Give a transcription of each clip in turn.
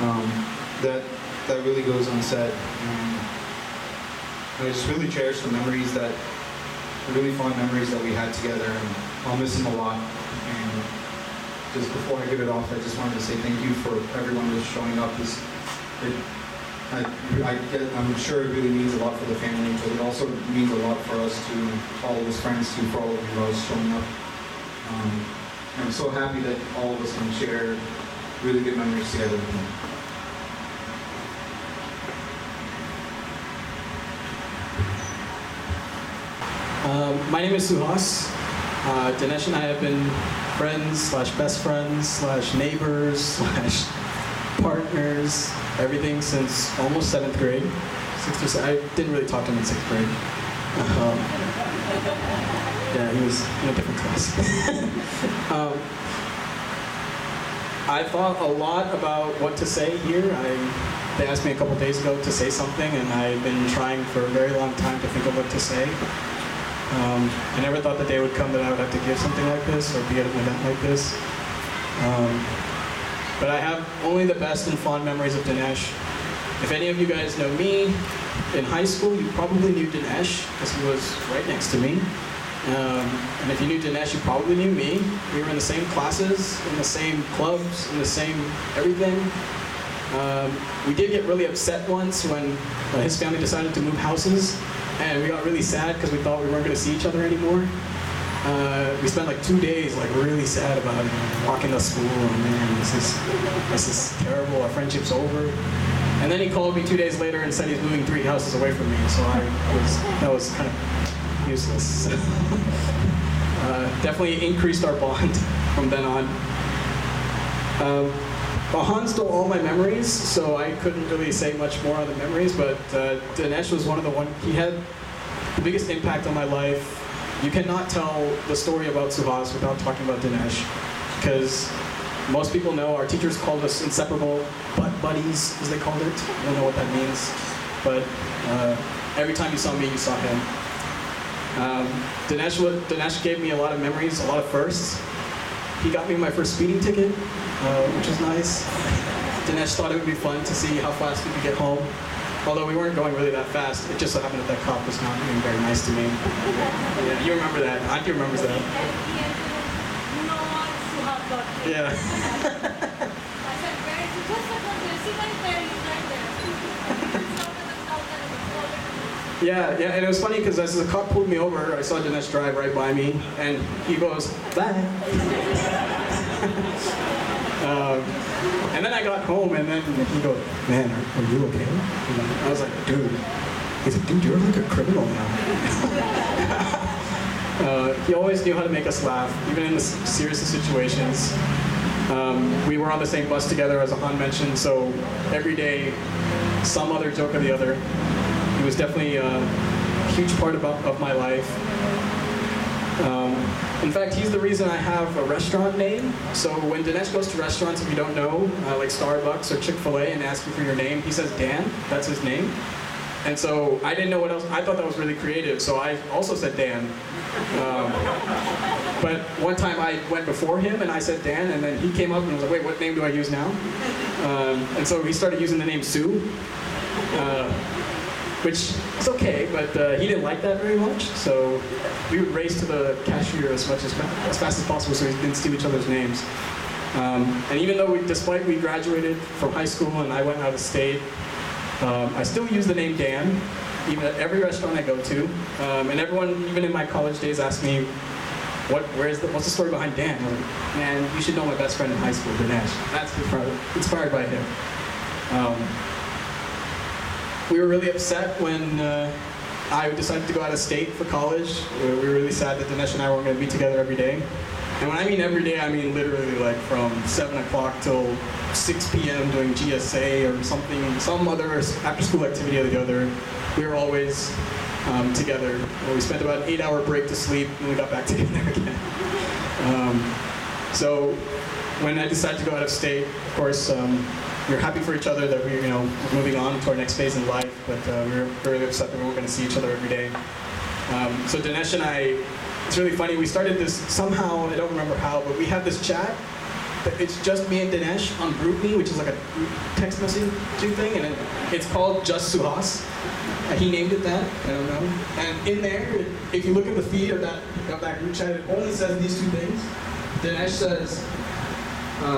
um, that really goes unsaid. I just really cherish the memories really fond memories that we had together, and I'll miss him a lot. And just before I give it off, I just wanted to say thank you for everyone who's showing up. I'm sure it really means a lot for the family, but it also means a lot for us too, and all of his friends too, for all of you guys showing up. I'm so happy that all of us can share really good memories together with him. My name is Suhas. Danesh and I have been friends, best friends, neighbors, partners, everything since almost 7th grade. 6th or 7th. I didn't really talk to him in 6th grade. Yeah, he was in a different class. I thought a lot about what to say here. They asked me a couple days ago to say something, and I've been trying for a very long time to think of what to say. I never thought the day would come that I would have to give something like this or be at an event like this. But I have only the best and fond memories of Danesh. If any of you guys know me, in high school you probably knew Danesh because he was right next to me. And if you knew Danesh, you probably knew me. We were in the same classes, in the same clubs, in the same everything. We did get really upset once when his family decided to move houses. And we got really sad because we thought we weren't going to see each other anymore. We spent like 2 days really sad about it, walking to school. Oh man, this is terrible. Our friendship's over. And then he called me 2 days later and said he's moving 3 houses away from me. So that was kind of useless. Definitely increased our bond from then on. Han stole all my memories, so I couldn't really say much more on the memories, but Danesh was he had the biggest impact on my life. You cannot tell the story about Suhas without talking about Danesh, because most people know our teachers called us inseparable butt buddies, as they called it. I don't know what that means, but every time you saw me, you saw him. Danesh gave me a lot of memories, a lot of firsts. He got me my first speeding ticket, which was nice. Danesh thought it would be fun to see how fast we could get home. Although we weren't going really that fast, it just so happened that cop was not being very nice to me. Yeah, you remember that. Auntie remembers that. Yeah. Yeah, and it was funny because as the cop pulled me over, I saw Danesh drive right by me, and he goes, bye. And then I got home, and then he goes, man, are you okay? And I was like, dude. He's like, dude, you're like a criminal now. He always knew how to make us laugh, even in the serious situations. We were on the same bus together, as Han mentioned, so every day, some other joke or the other. He was definitely a huge part of my life. In fact, he's the reason I have a restaurant name. So when Danesh goes to restaurants, if you don't know, like Starbucks or Chick-fil-A, and ask you for your name, he says Dan. That's his name. And so I didn't know what else. I thought that was really creative, so I also said Dan. But one time I went before him and I said Dan, and then he came up and was like, wait, what name do I use now? And so he started using the name Sue. Which is okay, but he didn't like that very much, so we would race to the cashier as fast as possible so we didn't steal each other's names. And even though despite we graduated from high school and I went out of state, I still use the name Dan, even at every restaurant I go to. And everyone, even in my college days, asked me, what's the story behind Dan? I was like, man, you should know my best friend in high school, Danesh. That's inspired by him. We were really upset when I decided to go out of state for college. We were really sad that Danesh and I weren't going to be together every day. And when I mean every day, I mean literally like from 7 o'clock till 6 p.m. doing GSA or something, some other after-school activity or the other. We were always together. We spent about an 8-hour break to sleep, and we got back together again. So when I decided to go out of state, of course, we were happy for each other that we were moving on to our next phase in life, but we were really upset that we weren't going to see each other every day. So Danesh and I, it's really funny, we started this somehow, I don't remember how, but we had this chat it's just me and Danesh on GroupMe, which is like a group text messaging thing, and it's called Just Suhas. He named it that, I don't know. And in there, if you look at the feed of that group chat, it only says these two things. Danesh says,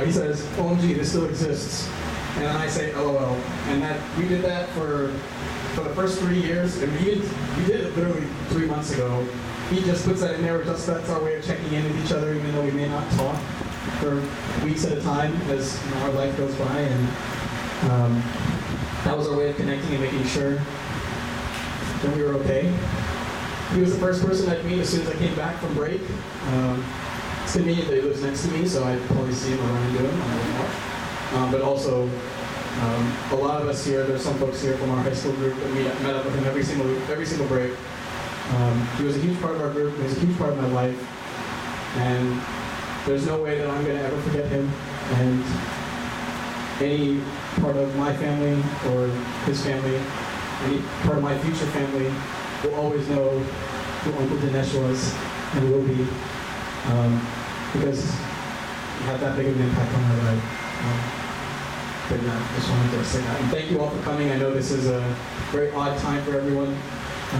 he says, OMG, this still exists. And then I say, LOL. And we did that for the first 3 years, and we did it literally 3 months ago. He just puts that in there, that's our way of checking in with each other, even though we may not talk for weeks at a time as our life goes by. And that was our way of connecting and making sure that we were okay. He was the first person I'd meet as soon as I came back from break. It's convenient that he lives next to me, so I'd probably see him or run into him. But also, a lot of us here, there's some folks here from our high school group that met up with him every single break. He was a huge part of our group, he was a huge part of my life, and there's no way that I'm going to ever forget him. And any part of my family or his family, any part of my future family will always know who Uncle Danesh was and will be, because he had that big of an impact on my life. But yeah, just wanted to say that. And thank you all for coming. I know this is a very odd time for everyone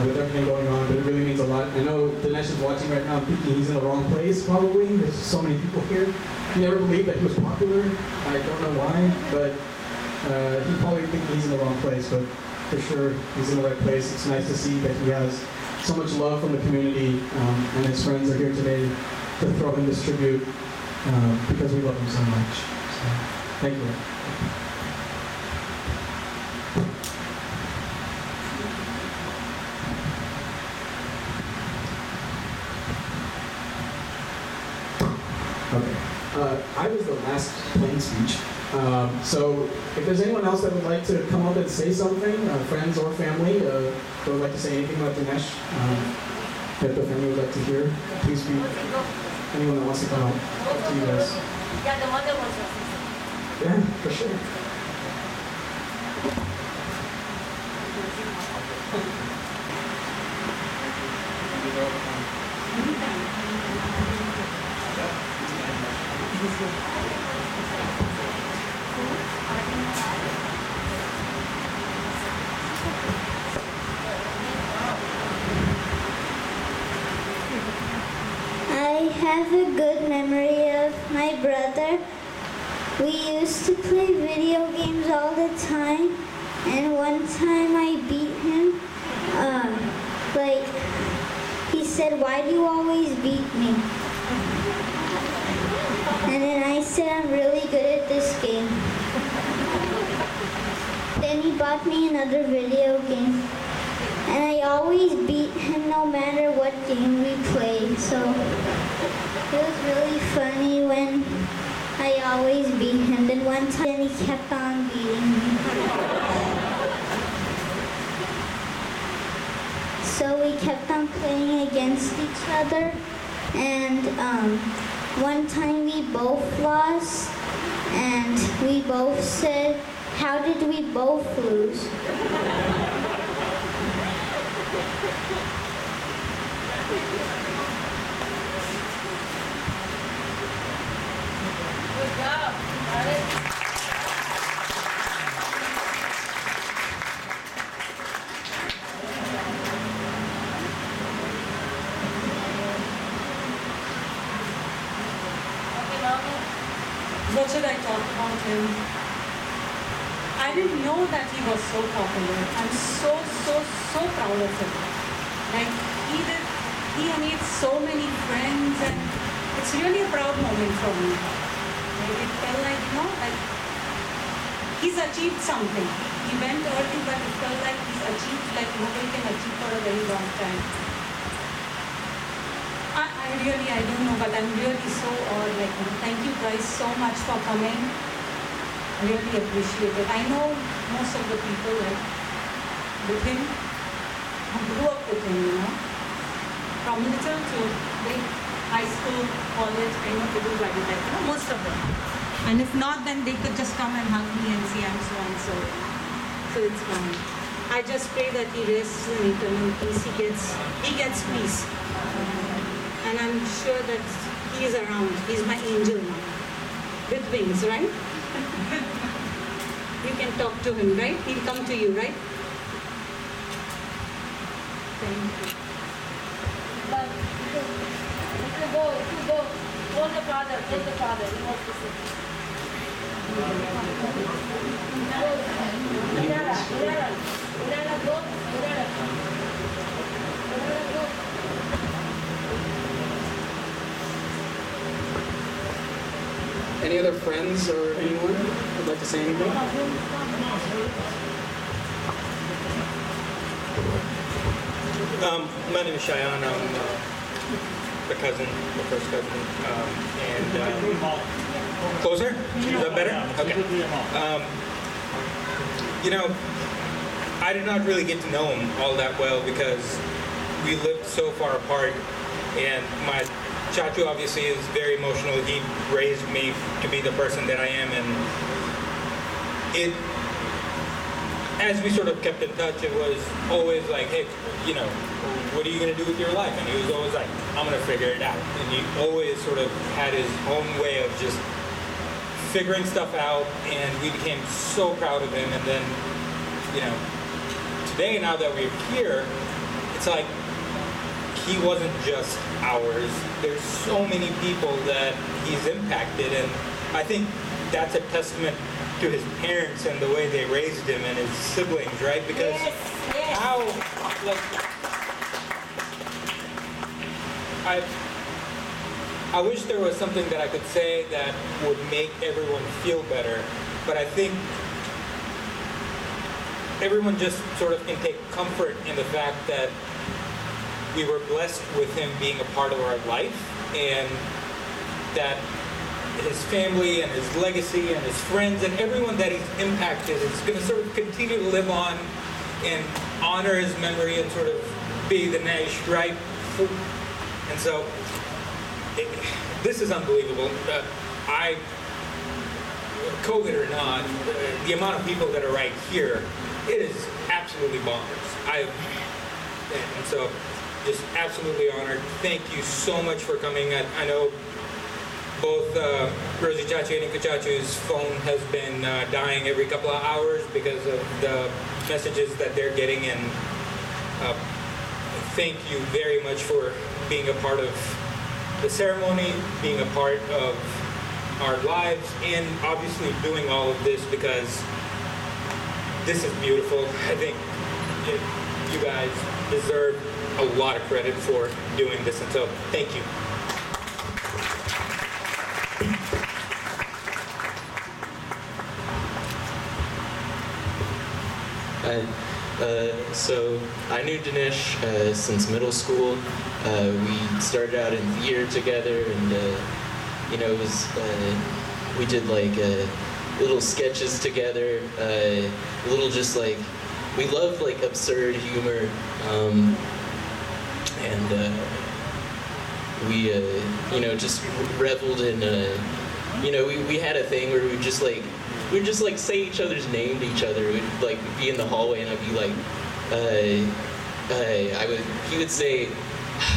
with everything going on, but it really means a lot. I know Danesh is watching right now thinking he's in the wrong place, probably. There's so many people here. He never believed that he was popular. I don't know why, but he probably thinks he's in the wrong place, but for sure he's in the right place. It's nice to see that he has so much love from the community, and his friends are here today to throw him this tribute because we love him so much. So, thank you. Okay. I was the last plain speech. So if there's anyone else that would like to come up and say something, friends or family, that would like to say anything about Danesh, that the family would like to hear, please be anyone that wants to come up to you guys. Yeah, the mother was your sister. Yeah, for sure. I have a good memory of my brother. We used to play video games all the time, and one time I beat him. He said, "Why do you always beat me?" And then I said, "I'm really good at this game." Then he bought me another video game. And I always beat him no matter what game we played. So it was really funny when I always beat him. Then one time he kept on beating me. So we kept on playing against each other. And one time we both lost. And we both said, "How did we both lose?" Good job. Got it. Okay, Mama. What should I talk about him? I didn't know that he was so popular. I'm so proud of him. Like, he made so many friends, and it's really a proud moment for me. Like, it felt like, like he's achieved something. He went early, but it felt like he's achieved like nobody can achieve for a very long time. I don't know, but I'm really so awed. Like, thank you guys so much for coming. Really appreciate it. I know most of the people like with him, who grew up with him, from little to big, high school, college, I know everybody, like, most of them. And if not, then they could just come and hug me and say I'm so and so. So it's fine. I just pray that he rests in eternal peace. He gets peace. And I'm sure that he is around. He's my angel now. with wings, right? You can talk to him, right? He'll come to you, right? Thank you. But if you go, call the father, he wants to see. Inara, go. Any other friends or anyone would like to say anything? My name is Cheyenne. I'm the first cousin. Closer? Is that better? Okay. You know, I did not really get to know him all that well because we lived so far apart, and my Chachu obviously is very emotional. He raised me to be the person that I am, and as we sort of kept in touch, it was always like, hey, you know, what are you going to do with your life? And he was always like, I'm going to figure it out. And he always sort of had his own way of just figuring stuff out, and we became so proud of him. And then, you know, today, now that we're here, it's like he wasn't just ours. There's so many people that he's impacted, and I think that's a testament to his parents and the way they raised him and his siblings, right? Because how, like, I wish there was something that I could say that would make everyone feel better, but I think everyone just sort of can take comfort in the fact that we were blessed with him being a part of our life, and that his family and his legacy and his friends and everyone that he's impacted is going to sort of continue to live on and honor his memory and sort of be the Danesh, right? And so, this is unbelievable. COVID or not, the amount of people that are right here, it is absolutely bonkers. And so, just absolutely honored. Thank you so much for coming. I know both Rosie Chachi and Inka Chachu's phone has been dying every couple of hours because of the messages that they're getting, and thank you very much for being a part of the ceremony, being a part of our lives, and obviously doing all of this because this is beautiful. I think you guys deserve a lot of credit for doing this, and so thank you. So I knew Danesh since middle school. We started out in theater together, and you know, it was we did like little sketches together, little just like we loved like absurd humor, and we you know, just reveled in you know, we had a thing where we'd just like say each other's name to each other. We'd like be in the hallway, and I'd be like, he would say,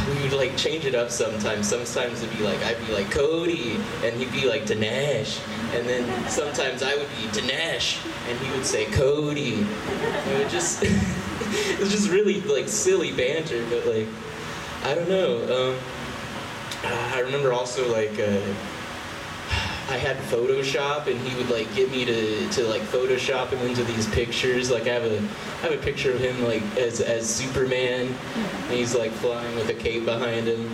we would like change it up sometimes. Sometimes it'd be like, I'd be like Cody, and he'd be like Danesh, and then sometimes I would be Danesh, and he would say Cody. And it would just, it was just really like silly banter, but like, I don't know. I remember also like, I had Photoshop, and he would like get me to like Photoshop him into these pictures. Like I have a picture of him like as Superman, and he's like flying with a cape behind him.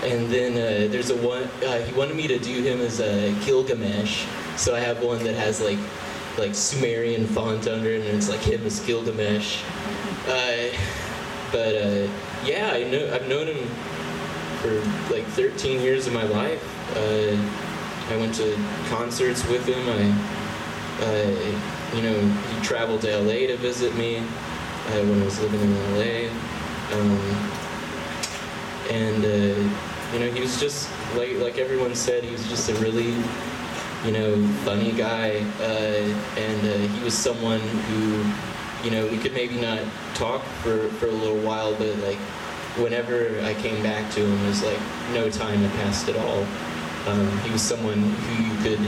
And then there's a one he wanted me to do him as Gilgamesh. So I have one that has like Sumerian font under it, and it's like him as Gilgamesh. But yeah, I've known him for like 13 years of my life. I went to concerts with him. You know, he traveled to LA to visit me when I was living in LA. And you know, he was just like everyone said, he was just a really, you know, funny guy. And he was someone who, you know, we could maybe not talk for a little while, but like whenever I came back to him, it was like no time had passed at all. He was someone who you could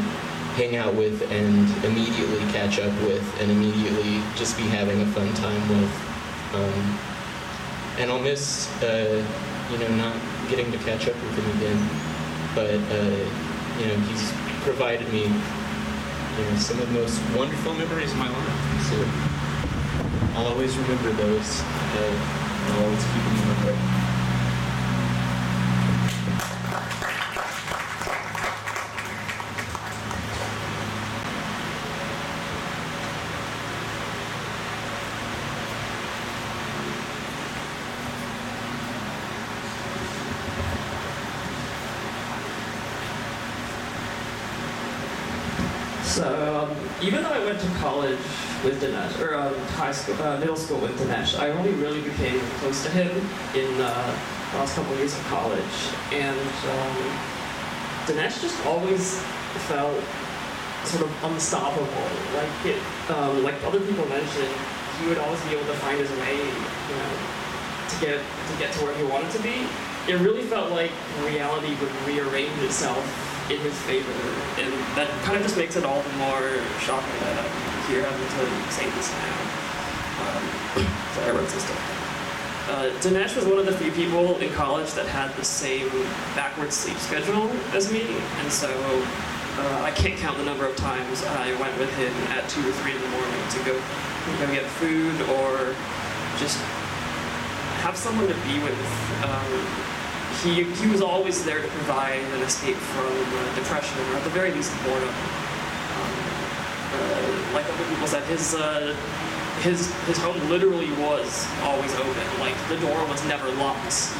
hang out with and immediately catch up with and immediately just be having a fun time with. And I'll miss, not getting to catch up with him again. But, he's provided me, some of the most wonderful memories of my life. So I'll always remember those. I'll always keep them in my heart. So, even though I went to college with Danesh, or middle school with Danesh, I only really became close to him in the last couple of years of college. And Danesh just always felt sort of unstoppable. Like other people mentioned, he would always be able to find his way, to get to where he wanted to be. It really felt like reality would rearrange itself in his favor, and that kind of just makes it all the more shocking that I'm here having to say this now. So I wrote this stuff. Danesh was one of the few people in college that had the same backwards sleep schedule as me, and so I can't count the number of times I went with him at 2 or 3 in the morning to go get food or just have someone to be with. He was always there to provide an escape from depression, or at the very least boredom. Like other people said, his home literally was always open. Like the door was never locked.